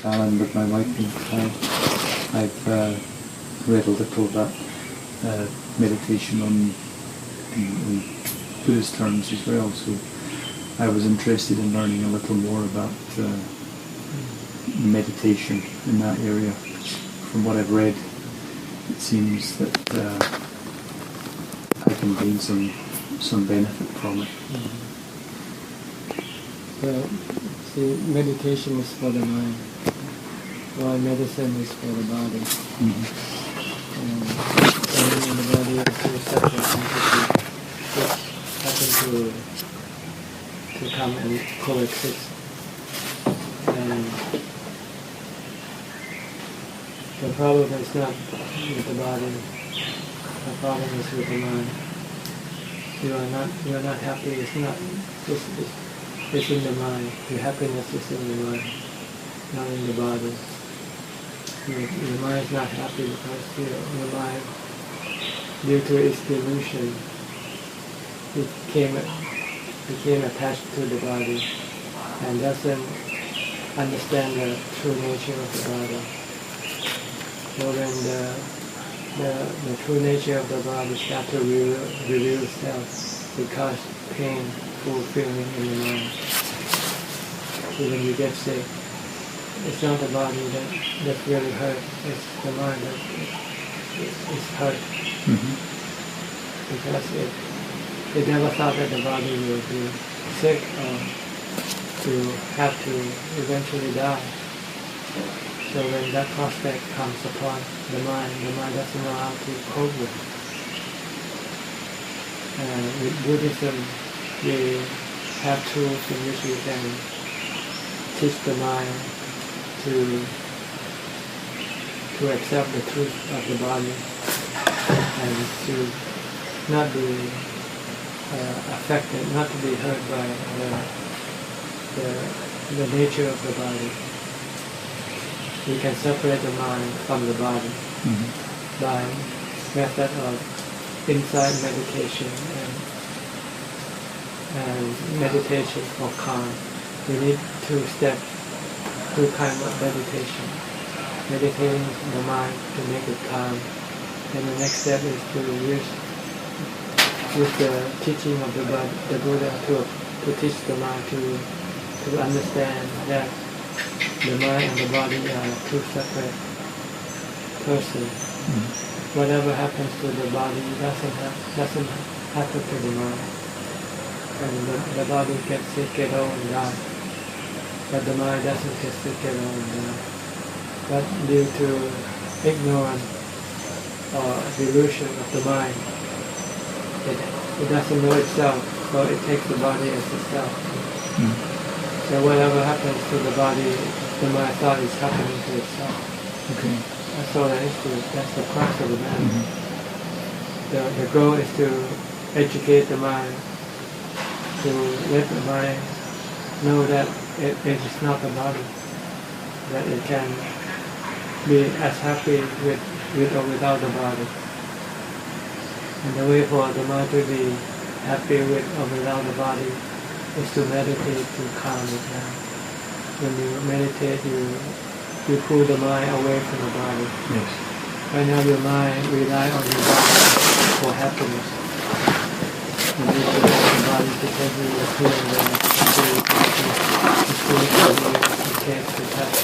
Thailand with my wife in Thai, I've read a little about meditation in Buddhist terms as well, so I was interested in learning a little more about meditation in that area. From what I've read, it seems that I can gain some benefit from it. Well, see, meditation is for the mind, while medicine is for the body. And in the body are two separate entities which happen to come and coexist. And the problem is not with the body, the problem is with the mind. You are not happy, it's in the mind. The happiness is in the mind, not in the body. Your mind is not happy because your mind, due to its delusion, it became attached to the body and doesn't understand the true nature of the body. So when the true nature of the body starts to reveal itself, it causes pain, full feeling in the mind. So when you get sick, it's not the body that's really hurt, it's the mind that is hurt. Because it never thought that the body will be sick or to have to eventually die. So when that prospect comes upon the mind doesn't know how to cope with it. With Buddhism, we have tools in which we can teach the mind to accept the truth of the body and to not be affected, not to be hurt by the nature of the body. We can separate the mind from the body by method of insight meditation and meditation for calm. We need two kinds of meditation. Meditating the mind to make it calm. And the next step is to use the teaching of the Buddha to teach the mind to understand that the mind and the body are two separate persons. Whatever happens to the body doesn't happen to the mind. And the body gets sick, get old and die. But the mind doesn't get sick, get old and die. But due to ignorance or delusion of the mind, it doesn't know itself, so it takes the body as itself. So whatever happens to the body, the mind thought is happening to itself. Okay. That's all there is to it. That's the crux of the matter. The goal is to educate the mind, to let the mind know that it is not the body, that it can be as happy with or without the body. And the way for the mind to be happy with or without the body is to meditate to calm it down. When you meditate, you pull the mind away from the body. Yes. Right now your mind relies on your body for happiness. You need to let the body to take you here and there, to taste, to touch,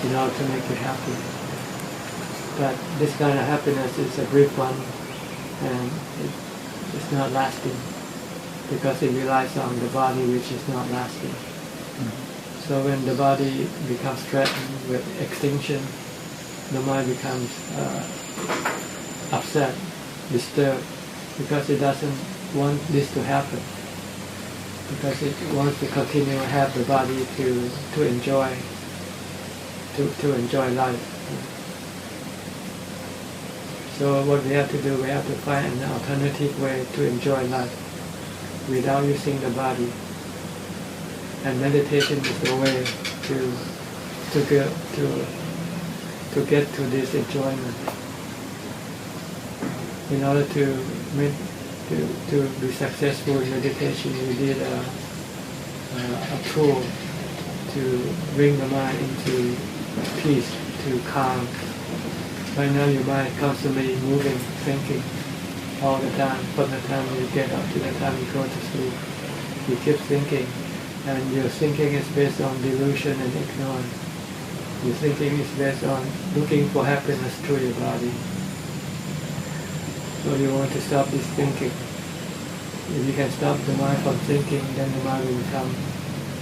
in order to make you happy. But this kind of happiness is a brief one, and it's not lasting, because it relies on the body, which is not lasting. So when the body becomes threatened with extinction, the mind becomes upset, disturbed, because it doesn't want this to happen, because it wants to continue to have the body to enjoy life. So what we have to do, we have to find an alternative way to enjoy life without using the body. And meditation is the way to get to this enjoyment. In order to be successful in meditation, you need a tool to bring the mind into peace, to calm. Right now your mind constantly moving, thinking all the time, from the time you get up to the time you go to sleep. You keep thinking, and your thinking is based on delusion and ignorance. Your thinking is based on looking for happiness through your body. So you want to stop this thinking. If you can stop the mind from thinking, then the mind will become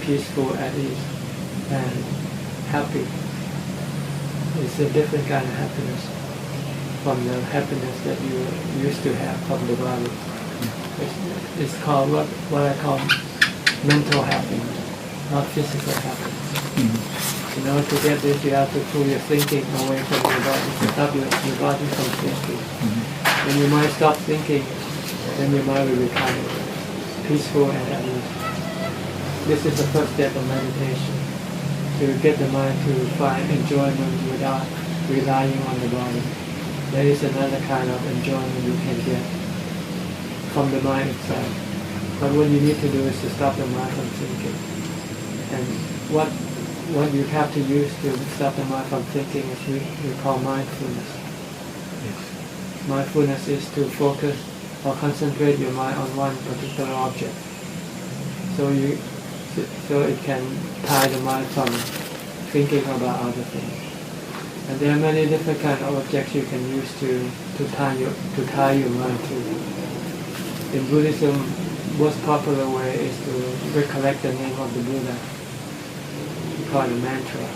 peaceful, at ease, and happy. It's a different kind of happiness from the happiness that you used to have from the body. It's called what I call mental happiness, not physical happiness. Mm-hmm. In order to get this, you have to pull your thinking away from your body, stop your body from thinking. Mm-hmm. When your mind stops thinking, then your mind will become peaceful and at ease. This is the first step of meditation, to get the mind to find enjoyment without relying on the body. There is another kind of enjoyment you can get from the mind itself. But what you need to do is to stop the mind from thinking. And what you have to use to stop the mind from thinking is we call mindfulness. Yes. Mindfulness is to focus or concentrate your mind on one particular object. So it can tie the mind from thinking about other things. And there are many different kinds of objects you can use to tie your mind to. In Buddhism, most popular way is to recollect the name of the Buddha. We call it a mantra.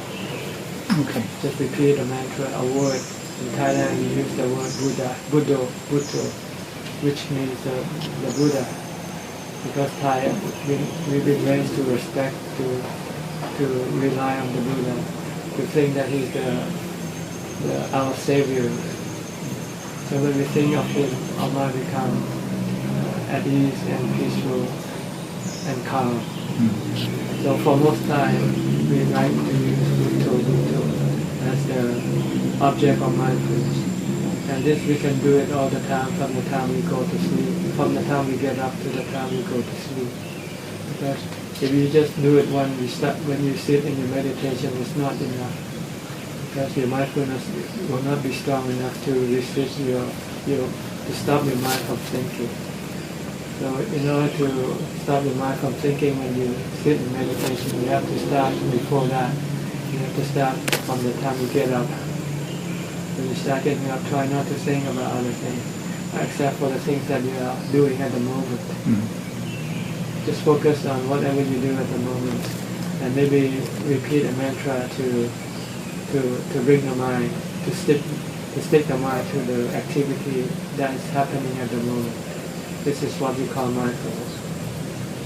Okay. Just repeat a mantra, a word. In Thailand, we use the word Buddha, Buddha, which means the Buddha. Because Thai, we've been raised to respect, to rely on the Buddha, to think that he's our savior. So when we think of him, our mind becomes at ease and peaceful and calm. Mm-hmm. So for most time, we like to use Buddha as the object of mindfulness. And this we can do it all the time, from the time we go to sleep, from the time we get up to the time we go to sleep. Because if you just do it when you sit in your meditation, it's not enough. Because your mindfulness will not be strong enough to resist to stop your mind from thinking. So in order to stop your mind from thinking when you sit in meditation, you have to start before that. You have to start from the time you get up. When you start getting up, try not to think about other things, except for the things that you are doing at the moment. Mm-hmm. Just focus on whatever you do at the moment, and maybe repeat a mantra to bring the mind, to stick the mind to the activity that is happening at the moment. This is what we call mindfulness.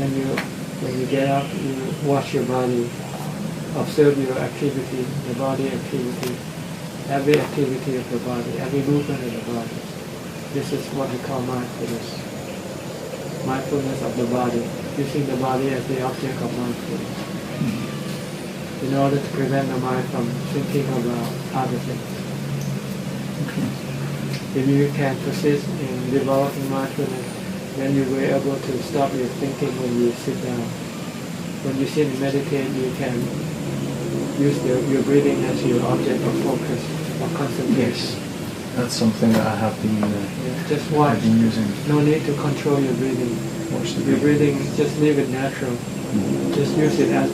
When you get up, you watch your body, observe your activity, the body activity, every activity of the body, every movement of the body. This is what we call mindfulness. Mindfulness of the body, using the body as the object of mindfulness. Mm-hmm. In order to prevent the mind from thinking about other things. Okay. If you can persist in developing mindfulness, then you will be able to stop your thinking when you sit down. When you sit and meditate, you can use your breathing as your object of focus or concentration. Yes, that's something that I have been, just watch. I've been using. No need to control your breathing. Watch the your breathing, just leave it natural. Mm-hmm. Just use it as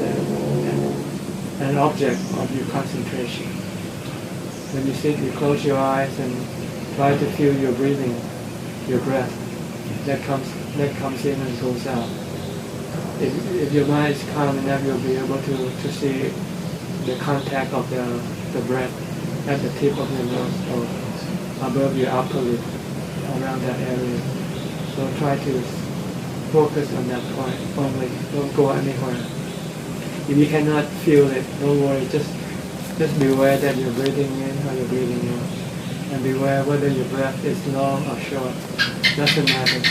an object of your concentration. When you sit, you close your eyes and try to feel your breathing, your breath. That comes in and goes out. If your mind is calm enough, you'll be able to see the contact of the breath at the tip of your nose or above your upper lip, around that area. So try to focus on that point only. Don't go anywhere. If you cannot feel it, don't worry. Just beware that you're breathing in or you're breathing out. And beware whether your breath is long or short. Doesn't matter,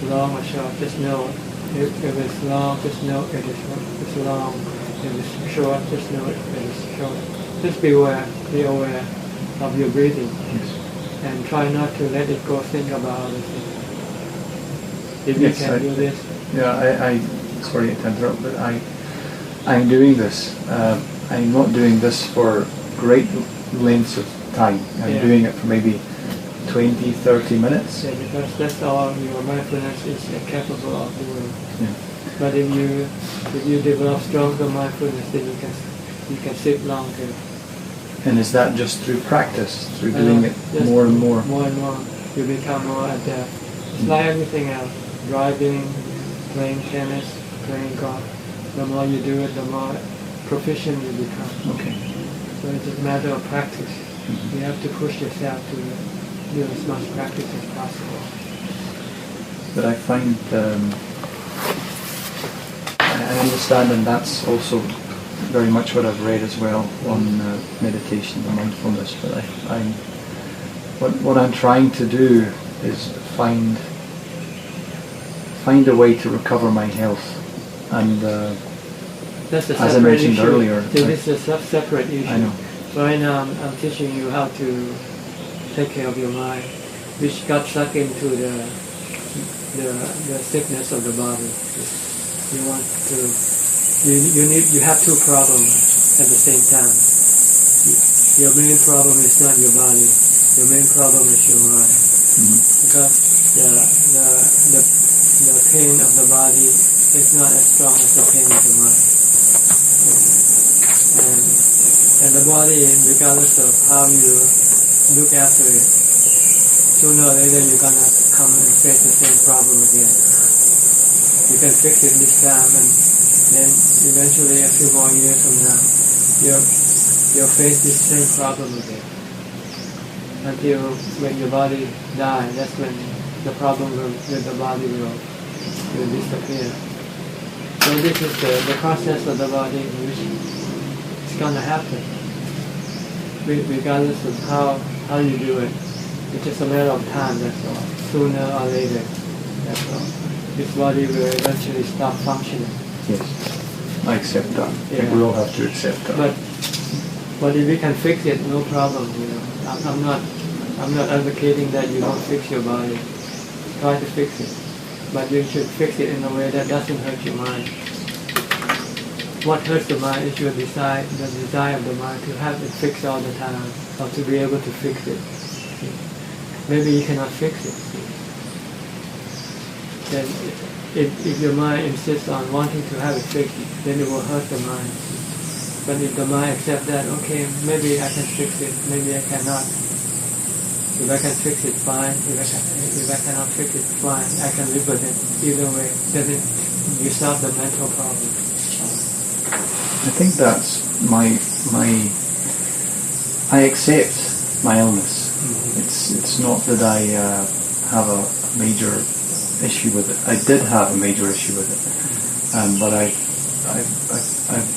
long or short. Just know if it's long, just know it's long. If it's short, just know it is short. Just be aware of your breathing. Yes. And try not to let it go think about other things. If you can do this. Yeah, I sorry to interrupt, but I'm doing this. I'm not doing this for great lengths of time. I'm doing it for maybe 20, 30 minutes. Yeah, because that's all your mindfulness is capable of doing. Yeah. But if you develop stronger mindfulness, then you can sit longer. And is that just through practice, through doing it more and more? More and more, you become more adept. It's like everything else: driving, playing tennis, playing golf. The more you do it, the more proficient you become. Okay. So it's a matter of practice. You have to push yourself to do as much practice as possible. But I find, I understand, and that's also very much what I've read as well on meditation and mindfulness. But what I'm trying to do is find a way to recover my health, and that's a as I mentioned issue. earlier, This is a separate issue. I know. Right now I'm teaching you how to take care of your mind, which got stuck into the sickness of the body. You want to, you have two problems at the same time. Your main problem is not your body. Your main problem is your mind. Because the pain of the body is not as strong as the pain of the mind. And the body, regardless of how you look after it, sooner or later you're gonna come and face the same problem again. You can fix it this time, and then eventually a few more years from now, you'll face this same problem again. Until when your body dies, that's when the problem with the body will disappear. So this is the process of the body which is gonna happen. Regardless of how you do it. It's just a matter of time, that's all. Sooner or later, that's all. This body will eventually stop functioning. Yes, I accept that. I think we all have to accept that. But if we can fix it, no problem. I'm not advocating that you don't fix your body. Try to fix it, but you should fix it in a way that doesn't hurt your mind. What hurts the mind is the desire of the mind to have it fixed all the time, or to be able to fix it. Maybe you cannot fix it. Then if your mind insists on wanting to have it fixed, then it will hurt the mind. But if the mind accepts that, okay, maybe I can fix it, maybe I cannot. If I can fix it, fine. If I cannot fix it, fine. I can live with it. Either way, then you solve the mental problem. I think that's I accept my illness. It's not that I have a major issue with it. I did have a major issue with it, but I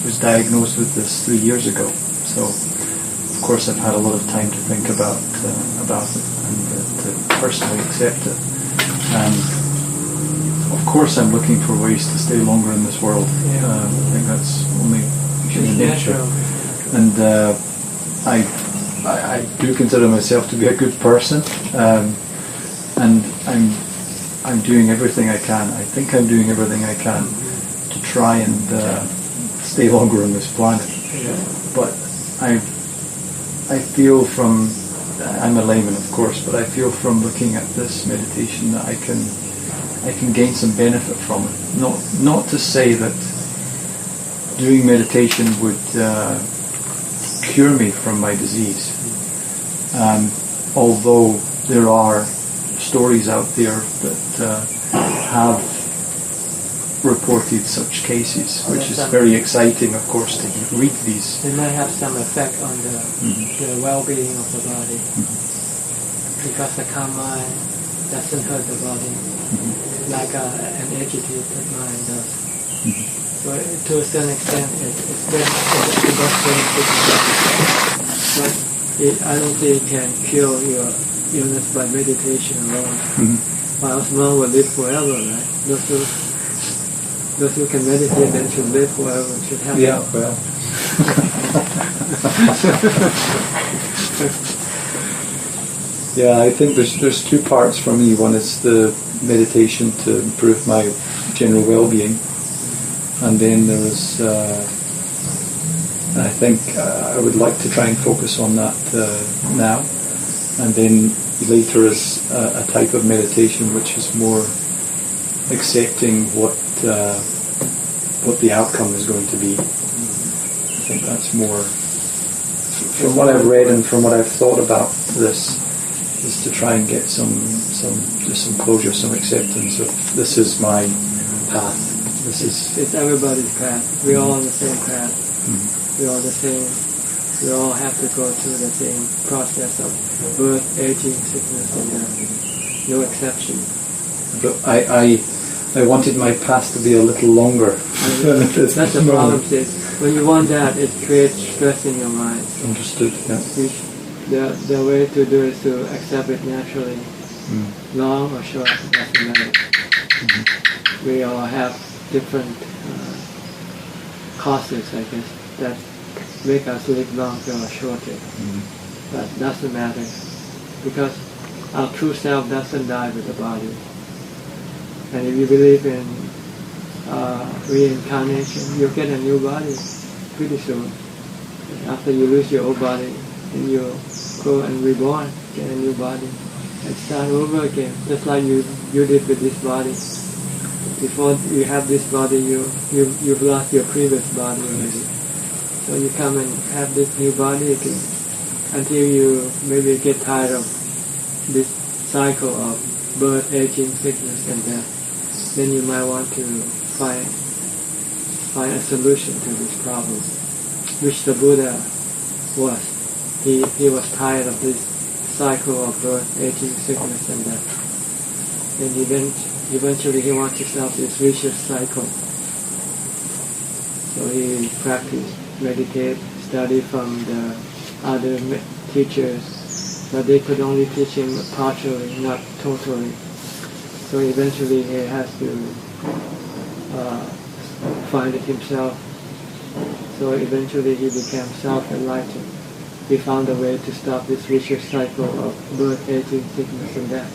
was diagnosed with this 3 years ago. So of course I've had a lot of time to think about it and to personally accept it. Of course I'm looking for ways to stay longer in this world. I think that's only human nature. And I do consider myself to be a good person, and I'm doing everything I can. I think I'm doing everything I can to try and stay longer on this planet. But I feel from, I'm a layman of course, but I feel from looking at this meditation that I can gain some benefit from it. Not to say that doing meditation would cure me from my disease. Although there are stories out there that have reported such cases, which is very exciting, of course, to read these. It might have some effect on the well-being of the body, because the calm mind doesn't hurt the body like an agitated mind does. So to a certain extent, it's does benefit the body. But I don't think it can cure your illness by meditation alone. Or else one will live forever, right? Those who can meditate then should live forever, should have. Yeah, well. Yeah, I think there's two parts for me. One is the meditation to improve my general well-being, and then there is I think I would like to try and focus on that now, and then later is a type of meditation which is more accepting what the outcome is going to be. I think that's more, from what I've read and from what I've thought about this, is to try and get some closure, some acceptance of this is my path. It's everybody's path. We're all on the same path. We're all the same. We all have to go through the same process of birth, aging, sickness, and death. No exception. But I wanted my path to be a little longer. That's the problem. When you want that, it creates stress in your mind. Understood. Yeah. The way to do it is to accept it naturally. Long or short, doesn't matter. We all have different causes, I guess, that make us live longer or shorter. But doesn't matter, because our true self doesn't die with the body. And if you believe in reincarnation, you'll get a new body pretty soon. After you lose your old body, then you go and reborn, get a new body, and start over again, just like you did with this body. Before you have this body, you've lost your previous body already. So you come and have this new body again, until you maybe get tired of this cycle of birth, aging, sickness, and death. Then you might want to find a solution to this problem, which the Buddha was. He was tired of this cycle of birth, aging, sickness, and death. And eventually he wants to stop this vicious cycle. So he practiced, meditate, study from the other teachers, but they could only teach him partially, not totally. So eventually he has to find it himself. So eventually he became self-enlightened. He found a way to stop this vicious cycle of birth, aging, sickness, and death.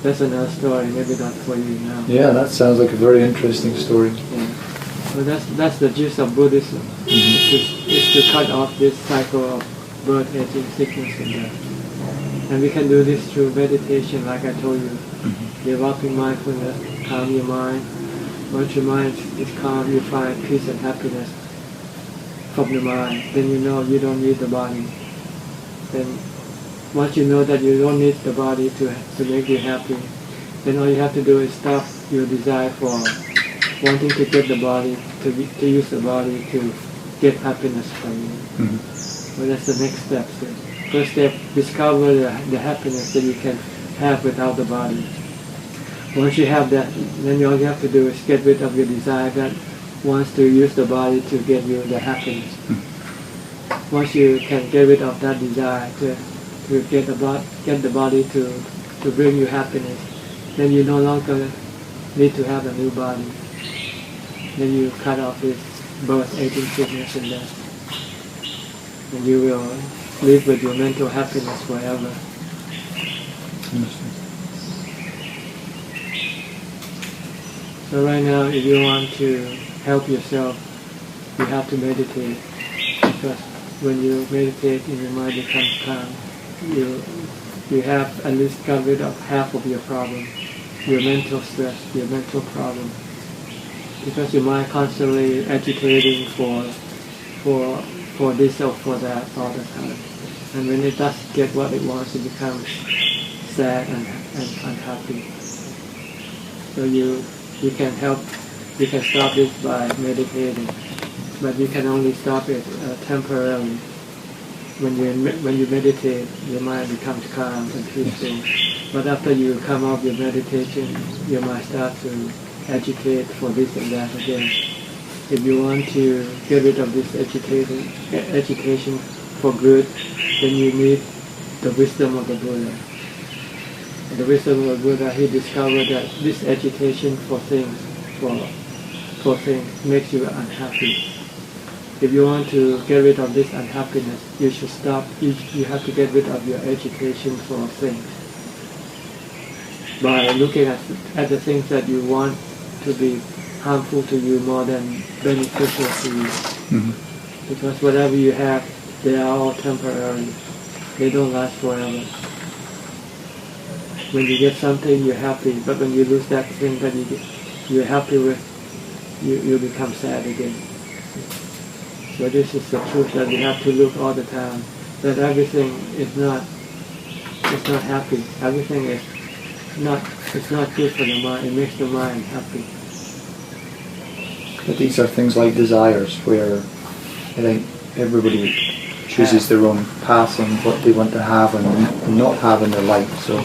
That's another story, maybe not for you now. Yeah, that sounds like a very interesting story. Yeah. So that's the gist of Buddhism. Is to cut off this cycle of birth, aging, sickness, and death. And we can do this through meditation, like I told you. Developing mindfulness, calm your mind. Once your mind is calm, you find peace and happiness from the mind. Then you know you don't need the body. Then once you know that you don't need the body to make you happy, then all you have to do is stop your desire for wanting to get the body, to use the body to get happiness from you. So that's the next step. So first step, discover the happiness that you can have without the body. Once you have that, then all you have to do is get rid of your desire that wants to use the body to get you the happiness. Once you can get rid of that desire to get the body to bring you happiness, then you no longer need to have a new body. Then you cut off this birth, aging, sickness, and death. And you will live with your mental happiness forever. So right now, if you want to help yourself, you have to meditate. Because when you meditate and your mind becomes calm, you have at least got rid of half of your problem, your mental stress, your mental problem. Because your mind constantly agitating for this or for that all the time. And when it doesn't get what it wants, it becomes sad and unhappy. So you can stop it by meditating, but you can only stop it temporarily. When you meditate, your mind becomes calm and peaceful. But after you come off your meditation, your mind starts to agitate for this and that again. If you want to get rid of this agitation for good, then you need the wisdom of the Buddha. The wisdom of the Buddha, he discovered that this agitation for things makes you unhappy. If you want to get rid of this unhappiness, you should stop. You have to get rid of your agitation for things by looking at the things that you want to be harmful to you more than beneficial to you. Mm-hmm. Because whatever you have, they are all temporary. They don't last forever. When you get something, you're happy, but when you lose that thing that you're happy with, you become sad again. So this is the truth that we have to look all the time, that everything is not happy. Everything is not good for the mind. It makes the mind happy. But these are things like desires, where I think everybody chooses their own path on what they want to have and not have in their life. So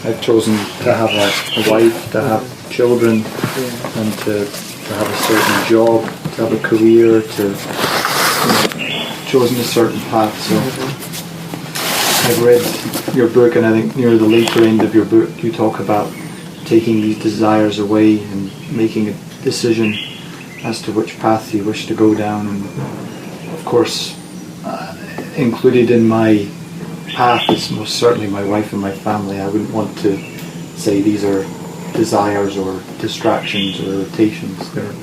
I've chosen to have a wife, to have children, and to have a certain job, to have a career, to chosen a certain path. So I've read your book, and I think near the later end of your book you talk about taking these desires away and making a decision as to which path you wish to go down. And of course, included in my path is most certainly my wife and my family. I wouldn't want to say these are desires or distractions or irritations. They're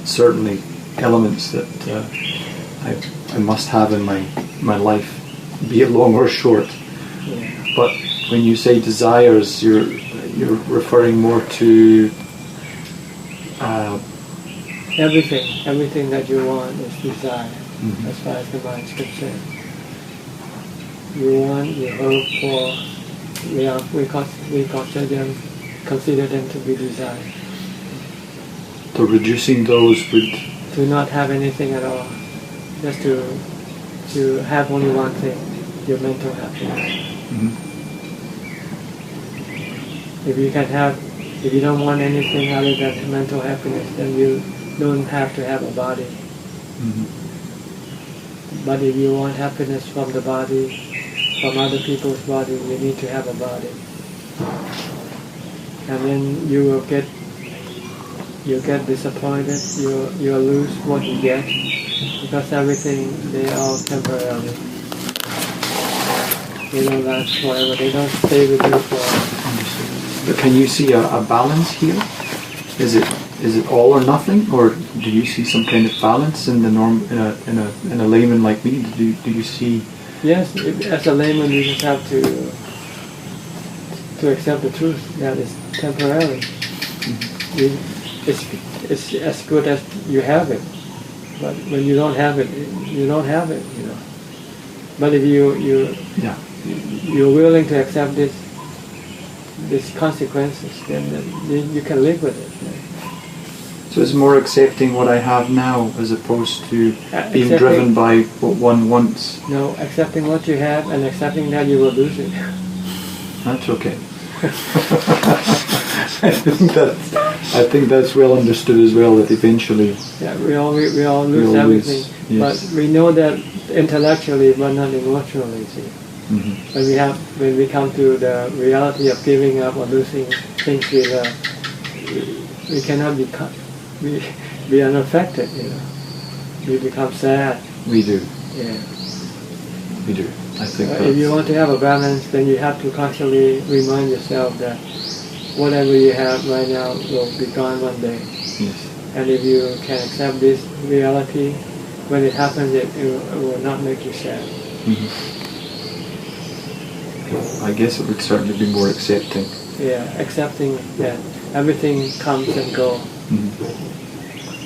certainly elements that I must have in my life, be it long or short. But when you say desires, you're referring more to everything that you want is desire, as far as the mind is concerned. You want, you hope for, we consider them to be desire. So reducing those would... To not have anything at all, just to have only one thing, your mental happiness. If you don't want anything other than mental happiness, then you don't have to have a body. But if you want happiness from the body, from other people's body, you need to have a body. And then you'll get disappointed, you'll lose what you get, because everything, they're all temporary. They don't last forever, they don't stay with you forever. But can you see a balance here? Is it all or nothing, or do you see some kind of balance in the norm in a layman like me? Do you see? Yes, as a layman, you just have to accept the truth that it's temporary. It's as good as you have it, but when you don't have it, you don't have it, you know. But if you're willing to accept these consequences, then you can live with it. So it's more accepting what I have now as opposed to being driven by what one wants. No, accepting what you have and accepting that you will lose it. That's okay. I think that's well understood as well, that eventually... Yeah, we all lose everything. Yes. But we know that intellectually but not emotionally, see. When we come to the reality of giving up or losing things we love, we cannot be unaffected, you know. We become sad. We do. Yeah. We do. I think if you want to have a balance, then you have to constantly remind yourself that whatever you have right now will be gone one day. Yes. And if you can accept this reality, when it happens, it will not make you sad. I guess it would certainly be more accepting. Yeah, accepting that everything comes and goes.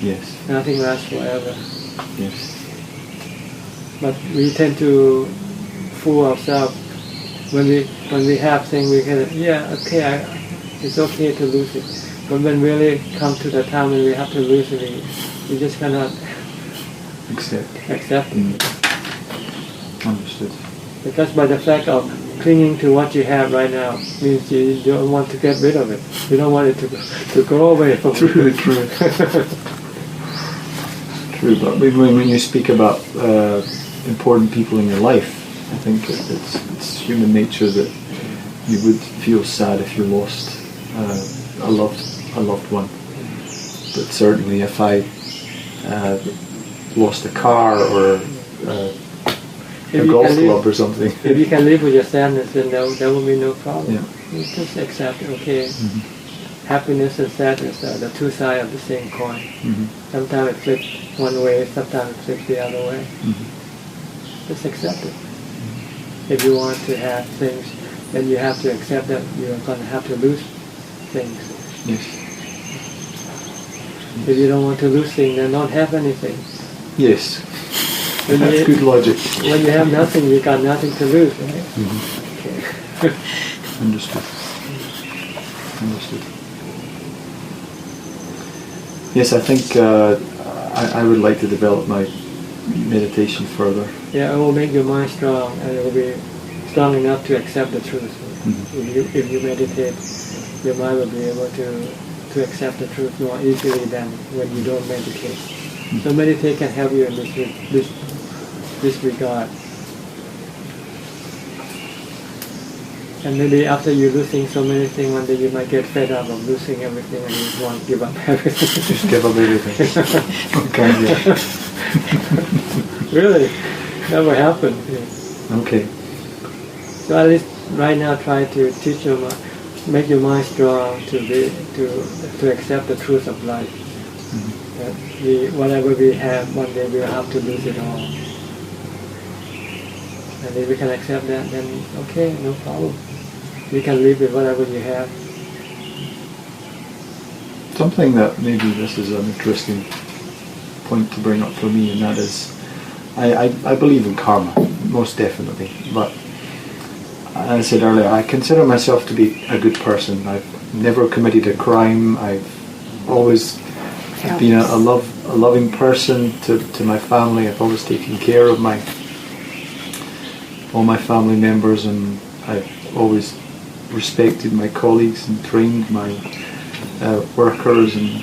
Yes. Nothing lasts forever. Yes. But we tend to fool ourselves when we have things. We can it's okay to lose it. But when we really come to the time when we have to lose it, we just cannot accept it. Understood. Because by the fact of clinging to what you have right now means you don't want to get rid of it. You don't want it to go away from you. True. True, but when you speak about important people in your life, I think it's human nature that you would feel sad if you lost a loved one. But certainly, if I lost a car or a golf club or something, if you can live with your sadness, then there will be no problem. Yeah. You just accept it. Okay, happiness and sadness are the two sides of the same coin. Sometimes it flips one way, sometimes it flips the other way. Just accept it. If you want to have things, then you have to accept that you're going to have to lose things. Yes. If you don't want to lose things, then don't have anything. Yes. When That's good logic. When you have nothing, you got nothing to lose, right? Okay. Understood. Yes, I think I would like to develop my meditation further. Yeah, it will make your mind strong, and it will be strong enough to accept the truth. If you meditate, your mind will be able to accept the truth more easily than when you don't meditate. So meditate can help you in this regard. And maybe after you're losing so many things, one day you might get fed up of losing everything and you want to give up everything. Just give up everything. Okay, yeah. Really? That will happen. Yeah. Okay. So at least right now try to teach your mind, make your mind strong to accept the truth of life. That whatever we have, one day we will have to lose it all. And if we can accept that, then okay, no problem. You can live with whatever you have. Something that maybe this is an interesting point to bring up for me, and that is, I believe in karma, most definitely. But as I said earlier, I consider myself to be a good person. I've never committed a crime. I've always been a loving person to my family. I've always taken care of all my family members, and I've always respected my colleagues and trained my workers and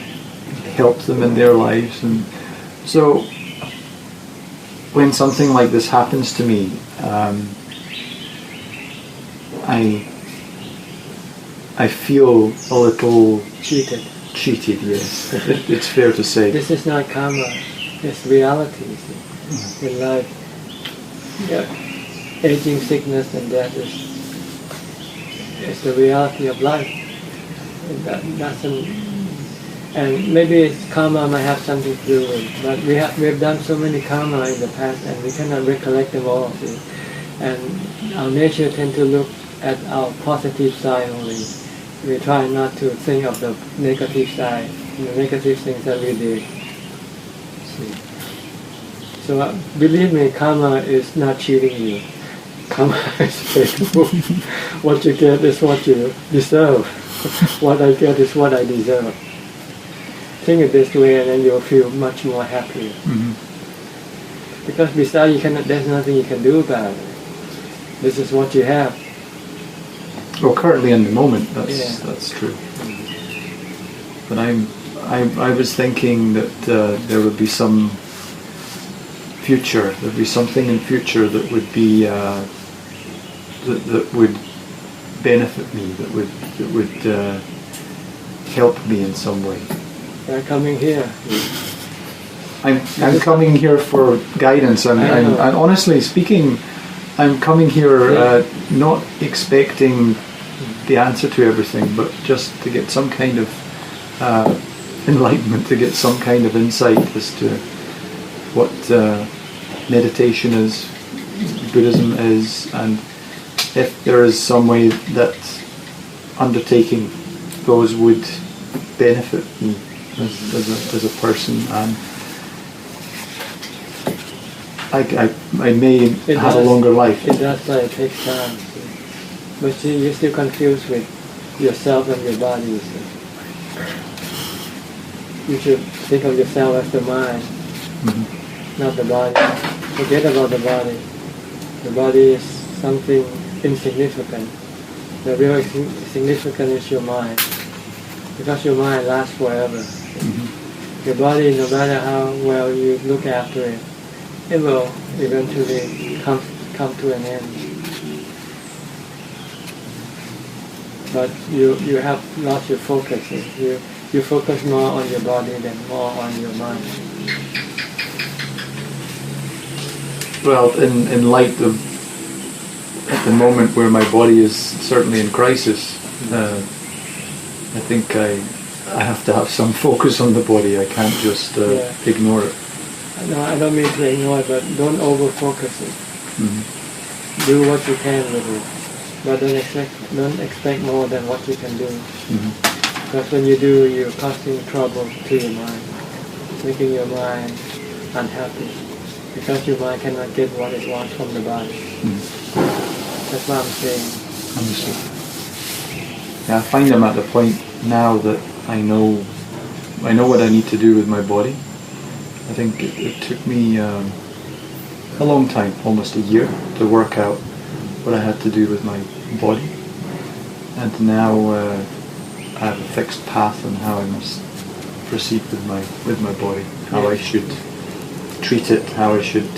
helped them in their lives. And so when something like this happens to me, I feel a little Cheated. Yes. It's fair to say. This is not karma, it's reality in life. Yeah. Aging, sickness and death is the reality of life. And maybe karma might have something to do with it, but we have done so many karma in the past and we cannot recollect them all. See? And our nature tends to look at our positive side only. We try not to think of the negative side, the negative things that we did. See? So believe me, karma is not cheating you. Karma is faithful. What you get is what you deserve. What I get is what I deserve. Think it this way, and then you'll feel much more happier. Because besides, there's nothing you can do about it. This is what you have. Well, currently in the moment, that's true. But I was thinking that there would be some future. There'd be something in future that would be that would benefit me. That would help me in some way. They're coming here. I'm coming here for guidance. I'm honestly speaking, I'm coming here not expecting the answer to everything, but just to get some kind of enlightenment, to get some kind of insight as to what meditation is, Buddhism is, and if there is some way that undertaking those would benefit me as a person, and I may have a longer life. It does, but it takes time. But you're still confused with yourself and your body. You should think of yourself as the mind, not the body. Forget about the body. The body is something insignificant. The real significant is your mind, because your mind lasts forever. Your body, no matter how well you look after it, it will eventually come to an end. But you have lost your focus. You focus more on your body than more on your mind. Well, in light of at the moment where my body is certainly in crisis, I think I have to have some focus on the body. I can't just ignore it. No, I don't mean to ignore it, but don't over-focus it. Do what you can with it, but don't expect more than what you can do. Because when you do, you're causing trouble to your mind, making your mind unhappy, because your mind cannot get what it wants from the body. That's what I'm saying. Understood. Yeah, I find I'm at the point now that I know what I need to do with my body. I think it took me a long time, almost a year, to work out what I had to do with my body. And now I have a fixed path on how I must proceed with my body, how I should treat it, how I should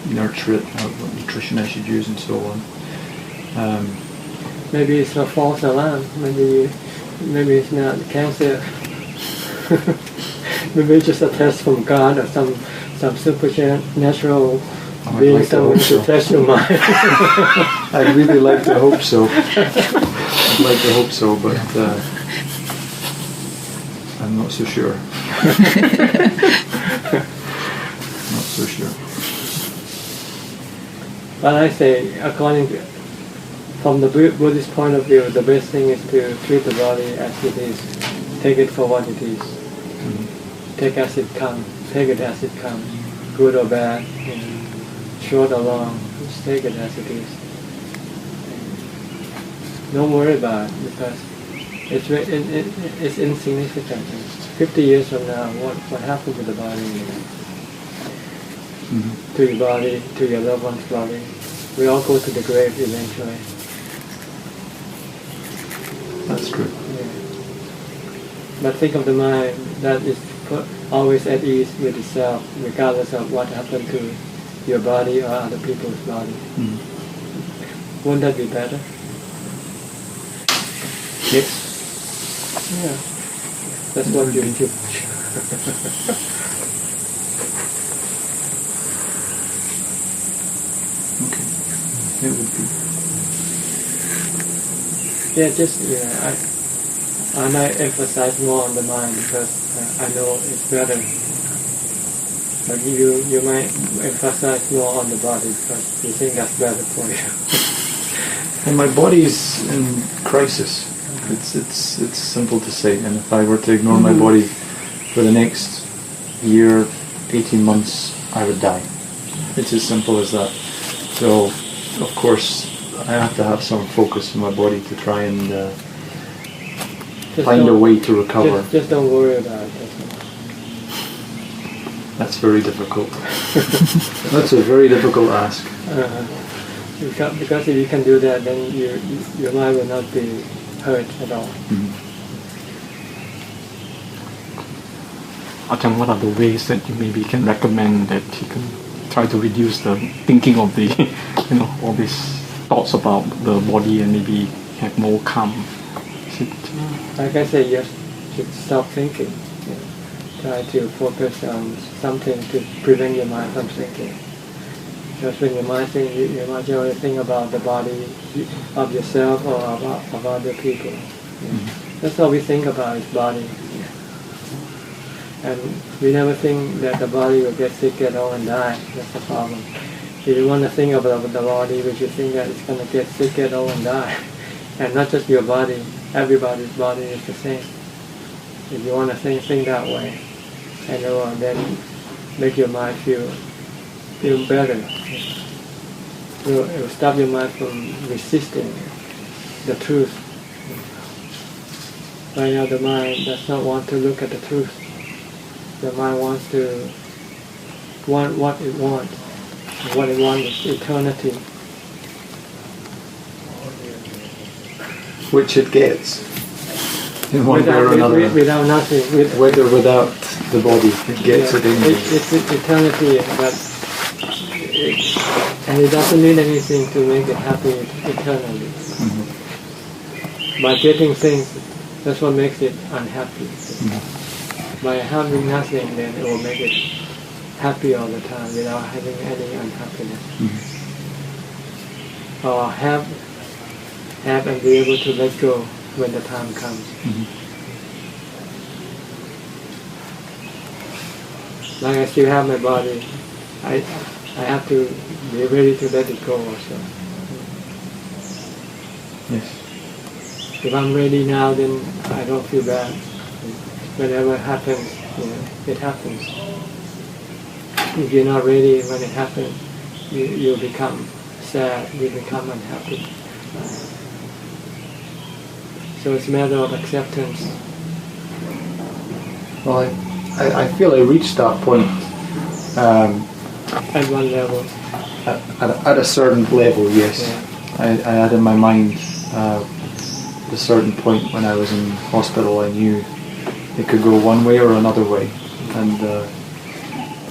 nurture it, what nutrition I should use, and so on. Maybe it's a false alarm. Maybe it's not cancer. Maybe it's just a test from God or some supernatural being someone to test your mind. I'd really like to hope so. I'd like to hope so, but I'm not so sure. Not so sure. But I say, from the Buddhist point of view, the best thing is to treat the body as it is. Take it for what it is. Take as it comes. Take it as it comes. Good or bad, short or long. Just take it as it is. Don't worry about it, because it's insignificant. 50 years from now, what happened to the body? To your body, to your loved one's body. We all go to the grave eventually. That's true. Yeah. But think of the mind that is always at ease with itself, regardless of what happened to your body or other people's body. Wouldn't that be better? Yes. Yeah. That's what you do. Okay. It would be. I might emphasize more on the mind because I know it's better. But you might emphasize more on the body because you think that's better for you. And my body's in crisis. It's simple to say. And if I were to ignore my body for the next year, 18 months, I would die. It's as simple as that. So, of course, I have to have some focus in my body to try and find a way to recover. Just don't worry about it. That's very difficult. That's a very difficult ask. Because if you can do that, then your mind will not be hurt at all. Ajahn, what are the ways that you maybe can recommend that you can try to reduce the thinking of the, all these thoughts about the body and maybe have more calm? Like I said, you should stop thinking. Try to focus on something to prevent your mind from thinking. Because when your mind thinks, you might only think about the body of yourself or of other people. That's all we think about is body. And we never think that the body will get sick, get old and die. That's the problem. If you want to think about the body, we should think that it's going to get sick, get old and die. And not just your body, everybody's body is the same. If you want to think that way, and then make your mind feel better. It will stop your mind from resisting the truth. Right now the mind does not want to look at the truth. The mind wants to want what it wants. What it wants is eternity. Which it gets. In one way or another. Without nothing. Whether without the body, it gets it in. It's eternity, and it doesn't need anything to make it happy eternally. By getting things, that's what makes it unhappy. By having nothing, then it will make it happy all the time without having any unhappiness. Or have and be able to let go when the time comes. Like I still have my body, I have to be ready to let it go also. Yes. If I'm ready now, then I don't feel bad. Whenever it happens, it happens. If you're not ready when it happens, you become sad, you become unhappy. So it's a matter of acceptance. Well, I feel I reached that point At one level. at a certain level, yes. Yeah. I had in my mind at a certain point when I was in hospital, I knew it could go one way or another way. And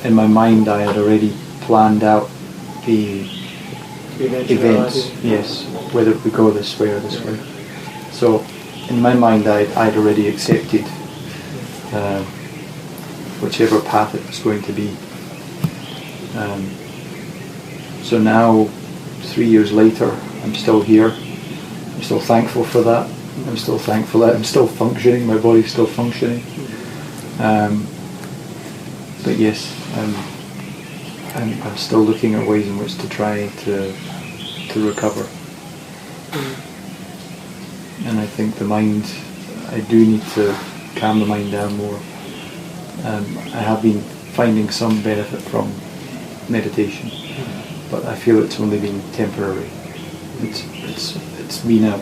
in my mind I had already planned out the events, yes, whether it would go this way or this way. So in my mind I'd already accepted whichever path it was going to be. So now, 3 years later, I'm still here. I'm still thankful for that. I'm still thankful that I'm still functioning, my body's still functioning. But yes, I'm still looking at ways in which to try to recover. And I think the mind, I do need to calm the mind down more. I have been finding some benefit from meditation, but I feel it's only been temporary. It's been a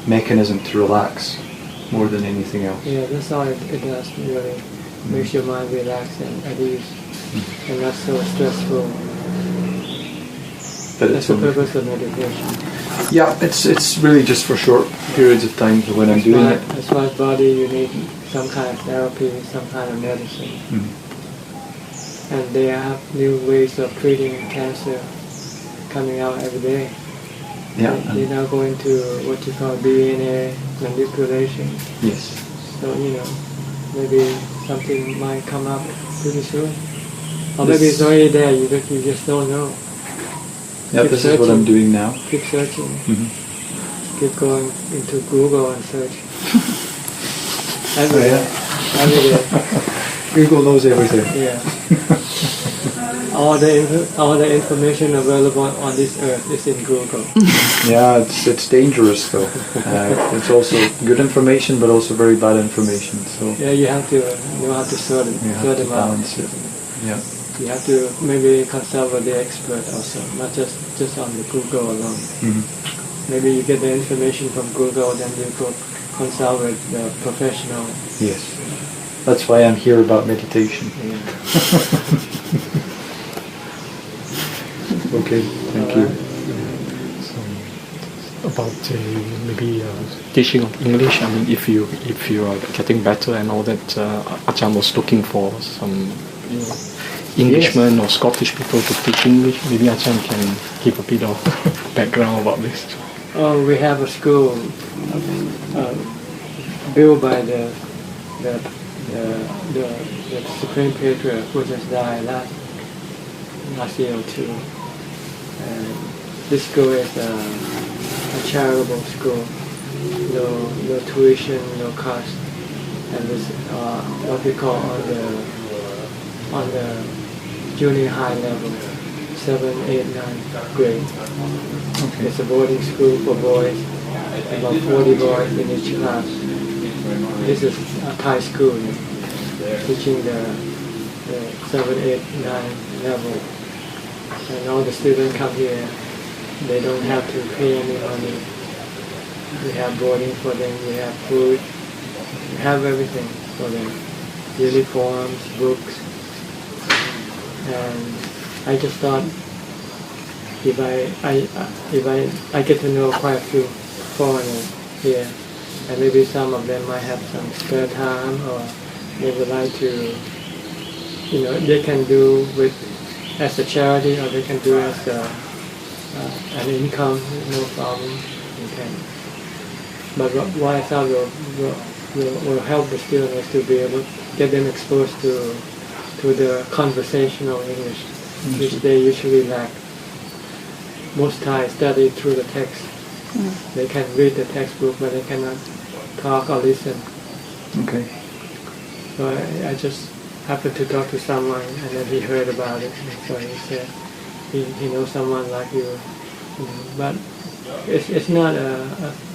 mechanism to relax more than anything else. Yeah, that's all it does, really. Makes your mind relax and at ease, and not so stressful. But that's the purpose of meditation. Yeah, it's really just for short periods of time when I'm doing it. As far as body, you need some kind of therapy, some kind of medicine. And they have new ways of treating cancer coming out every day. Yeah. They're now going to what you call DNA manipulation. Yes. So, maybe something might come up pretty soon. Or maybe it's already there, you just don't know. Yeah, Keep this searching. is what I'm doing now. Keep searching. Keep going into Google and search. Every day. Every day. Google knows everything. Yeah. All the information available on this earth is in Google. Yeah, it's dangerous though. It's also good information, but also very bad information. So yeah, you have to sort them out. Balance it. Yeah. You have to maybe consult with the expert also, not just on the Google alone. Maybe you get the information from Google, then you go consult with the professional. Yes. That's why I'm here about meditation. Yeah. Okay, thank you. So, about maybe teaching of English. I mean, if you are getting better and all that, Ajahn was looking for some Englishmen or Scottish people to teach English. Maybe Ajahn can give a bit of background about this. Oh, we have a school built by the Supreme Patriarch who just died last year or two. And this school is a charitable school, no tuition, no cost, and this what we call on the junior high level, 7, 8, 9 grade. Okay. It's a boarding school for boys, about 40 boys in each class. This is a Thai school teaching the 7, 8, 9 level. And all the students come here, they don't have to pay any money. We have boarding for them, we have food, we have everything for them. Uniforms, books. And I just thought if I get to know quite a few foreigners here, and maybe some of them might have some spare time, or they would like to, they can do with as a charity, or they can do as an income, no problem. You can. But what I thought will help the students to be able to get them exposed to the conversational English, which they usually lack. Most Thai study through the text, They can read the textbook, but they cannot talk or listen. Okay. So I just happened to talk to someone, and then he heard about it. And so he said he knows someone like you, but it's not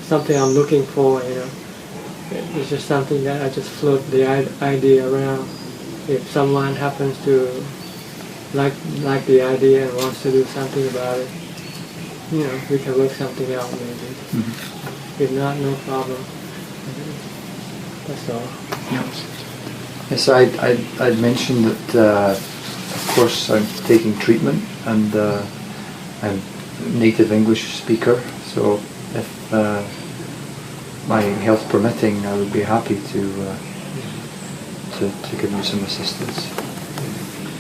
something I'm looking for. It's just something that I just float the idea around. If someone happens to like the idea and wants to do something about it, we can work something out maybe. If not, no problem. That's all. Yes, I'd mentioned that, of course, I'm taking treatment, and I'm a native English speaker, so if my health permitting, I would be happy to give you some assistance.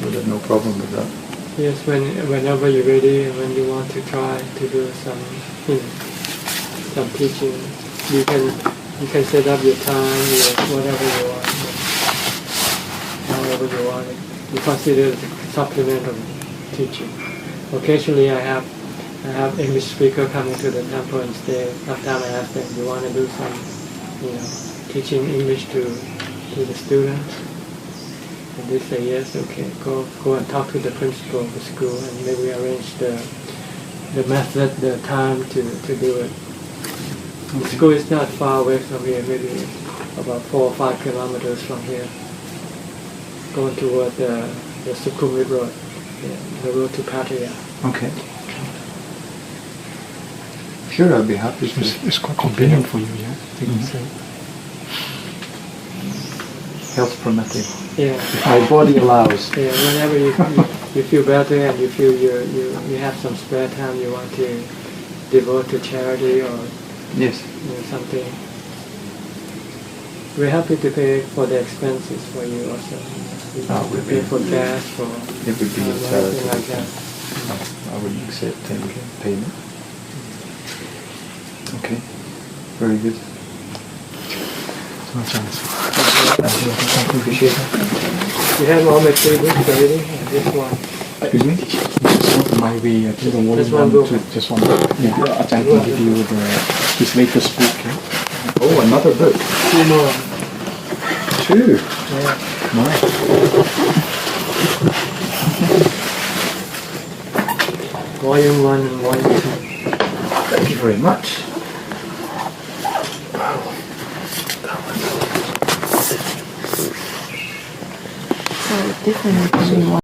Would have no problem with that. Yes, whenever you're ready and when you want to try to do some teaching, you can set up your time, whatever you want, however you want it. You consider it supplemental teaching. Occasionally, I have English speaker coming to the temple and stay. Sometimes I ask them, "You want to do some, teaching English to the students?" And they say yes. Okay, go and talk to the principal of the school, and maybe arrange the method, the time to do it. The school is not far away from here, maybe about 4 or 5 kilometers from here. Going toward the Sukhumvit Road, the road to Pattaya. Okay. Sure, I'd be happy to. It's quite convenient for you, yeah? Health permitting. Yeah. If my body allows. Yeah, whenever you feel better and you feel you have some spare time you want to devote to charity or Yes. Something. We're happy to pay for the expenses for you also. We pay for gas, for It would be anything like that. I wouldn't accept any payment. Okay. Very good. No chance. I appreciate that. You have all my 3 books already, and this one. Excuse me? My way, I think the one Just one book. just one book. Yeah, Ajahn can give you his latest book. Yeah? Oh, another book. 2 more. 2. Yeah. Nice. Volume 1 and Volume 2. Thank you very much. So different between